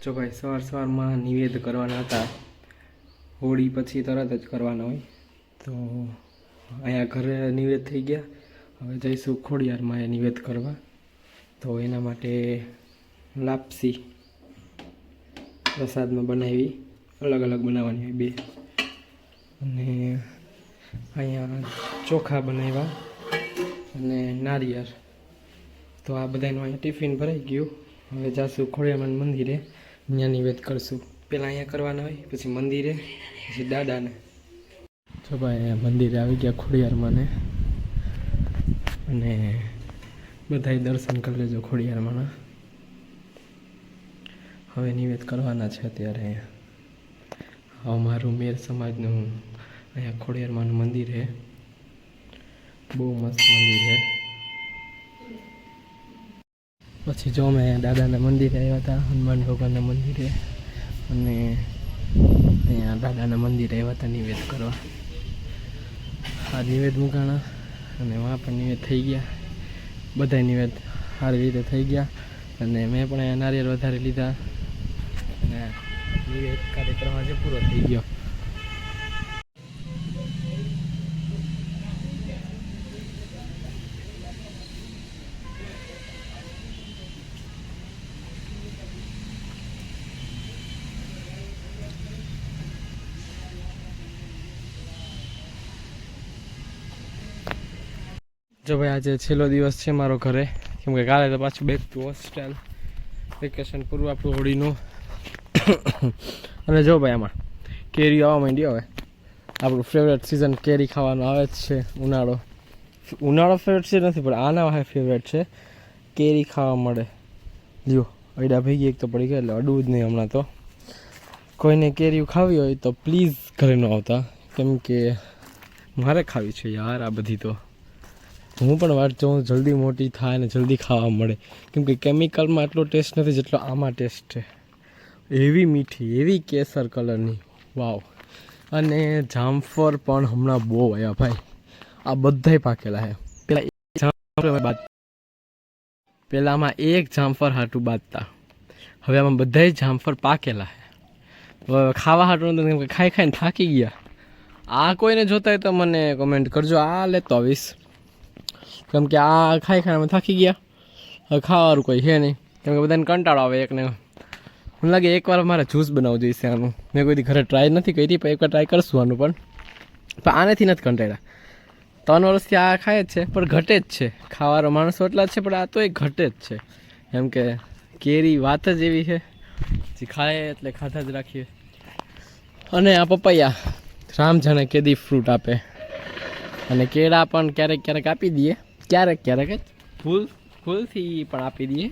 જો ભાઈ સવારમાં નિવેદ કરવાના હતા. હોળી પછી તરત જ કરવાના હોય તો અહીંયા ઘરે નિવેદ થઈ ગયા. હવે જઈશું ખોડિયારમાં એ નિવેદ કરવા. તો એના માટે લાપસી પ્રસાદમાં બનાવી, અલગ અલગ બનાવવાની હોય બે. અને અહીંયા ચોખા બનાવ્યા અને નારિયેળ. તો આ બધાનું અહીંયા ટિફિન ભરાઈ ગયું. હવે જાશું ખોડિયારમાં મંદિરે, અહીંયા નિવેદ કરશું. પહેલાં અહીંયા કરવાના હોય, પછી મંદિરે, પછી દાદાને. જો ભાઈ મંદિરે આવી ગયા ખોડિયારમાં ને, અને બધાય દર્શન કરી લેજો ખોડિયારમાં. હવે નિવેદ કરવાના છે અત્યારે અહીંયા. અમારું મેર સમાજનું અહીંયા ખોડિયારમાંનું મંદિર છે. બહુ મસ્ત મંદિર છે. પછી જો મેં દાદાના મંદિરે આવ્યા હતા, હનુમાન ભગવાનના મંદિરે, અને અહીંયા દાદાના મંદિરે આવ્યા હતા નિવેદ કરવા. આ નિવેદ મૂકાણા અને વहाँ પણ નિવેદ થઈ ગયા. બધા નિવેદ સારી રીતે થઈ ગયા. અને મેં પણ અહીંયા નારિયેળ વધારે લીધા અને નિવેદ કાર્યક્રમ આજે પૂરો થઈ ગયો. જો ભાઈ આજે છેલ્લો દિવસ છે મારો ઘરે, કેમ કે કાલે તો પાછું બેક ટુ હોસ્ટેલ. વેકેશન પૂરું આપણું હોળીનું. અને જો ભાઈ આમાં કેરી આવવા માંડી. હવે આપણું ફેવરેટ સિઝન કેરી ખાવાનું આવે જ છે. ઉનાળો ફેવરેટ છે નથી, પણ આના ફેવરેટ છે. કેરી ખાવા મળે. લ્યો અડા ભેગી એક તો પડી ગઈ, એટલે અડવું જ નહીં હમણાં. તો કોઈને કેરી ખાવી હોય તો પ્લીઝ ઘરે ન આવતા, કેમ કે મારે ખાવી છે યાર આ બધી. તો હું પણ વાત જોઉં જલ્દી મોટી થાય ને જલ્દી ખાવા મળે, કેમ કે કેમિકલમાં એટલો ટેસ્ટ નથી જેટલો આમાં ટેસ્ટ છે. એવી મીઠી, એવી કેસર કલરની, વાવ. અને જામફળ પણ હમણાં બહુ આવ્યા ભાઈ. આ બધાય પાકેલા છે. પહેલાં આમાં એક જામફળ હાટું બાંધતા, હવે આમાં બધાય જામફળ પાકેલા છે. હવે ખાવા હાટું ખાઈ ખાઈને થાકી ગયા. આ કોઈને જોતા હોય તો મને કોમેન્ટ કરજો, આ લેતો આવીશ. કેમ કે આ ખાઈ ખાઈને થાકી ગયા. હવે ખાવાનું કોઈ છે નહીં, કેમ કે બધાને કંટાળો આવે એકને. મને લાગે એકવાર મારે જ્યુસ બનાવવું જોઈશે આનું. મેં કોઈ ઘરે ટ્રાય નથી કરી, પણ એકવાર ટ્રાય કરશું આનું. પણ આનેથી નથી કંટાળ્યા. 3 વર્ષથી આ ખાય જ છે, પણ ઘટે જ છે. ખાવાનો માણસો એટલા જ છે, પણ આ તો એ ઘટે જ છે. એમ કે કેરી વાત જ એવી છે, જે ખાય એટલે ખાધા જ રાખીએ. અને આ પપૈયા રામ જાણે કેદી ફ્રૂટ આપે. અને કેળા પણ ક્યારેક ક્યારેક આપી દઈએ, ક્યારેક ક્યારેક જ ફૂલથી પણ આપી દઈએ.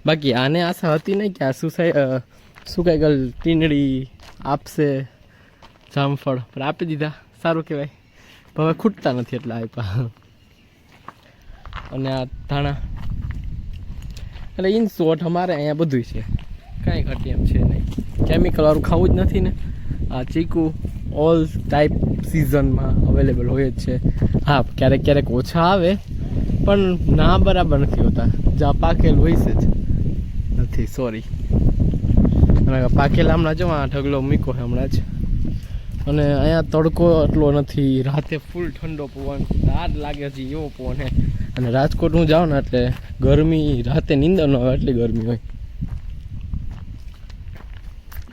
બાકી આને આશા હતી નહીં કે આ સુકાઈ ગયેલ ટીંડળી આપશે જામફળ, પણ આપી દીધા. સારું કહેવાય. હવે ખૂટતા નથી એટલે આપ્યા. અને આ ધાણા, એટલે ઇન શોર્ટ અમારે અહીંયા બધું છે, કાંઈ ઘટી એમ છે નહીં. કેમિકલવાળું ખાવું જ નથી ને. આ ચીકુ ઓલ ટાઈપ સિઝનમાં અવેલેબલ હોય જ છે. હા, ક્યારેક ક્યારેક ઓછા આવે, પણ ના બરાબર નથી હોતા. જ્યાં પાકેલ હોય છે જ નથી, સોરી. અને પાકેલા હમણાં જો આ ઢગલો મૂકો છે હમણાં જ. અને અહીંયા તડકો એટલો નથી, રાતે ફૂલ ઠંડો પવન, રાત લાગે હજી એવો પવન છે. અને રાજકોટ હું જાઉં ને એટલે ગરમી, રાતે નીંદર ન આવે એટલી ગરમી હોય.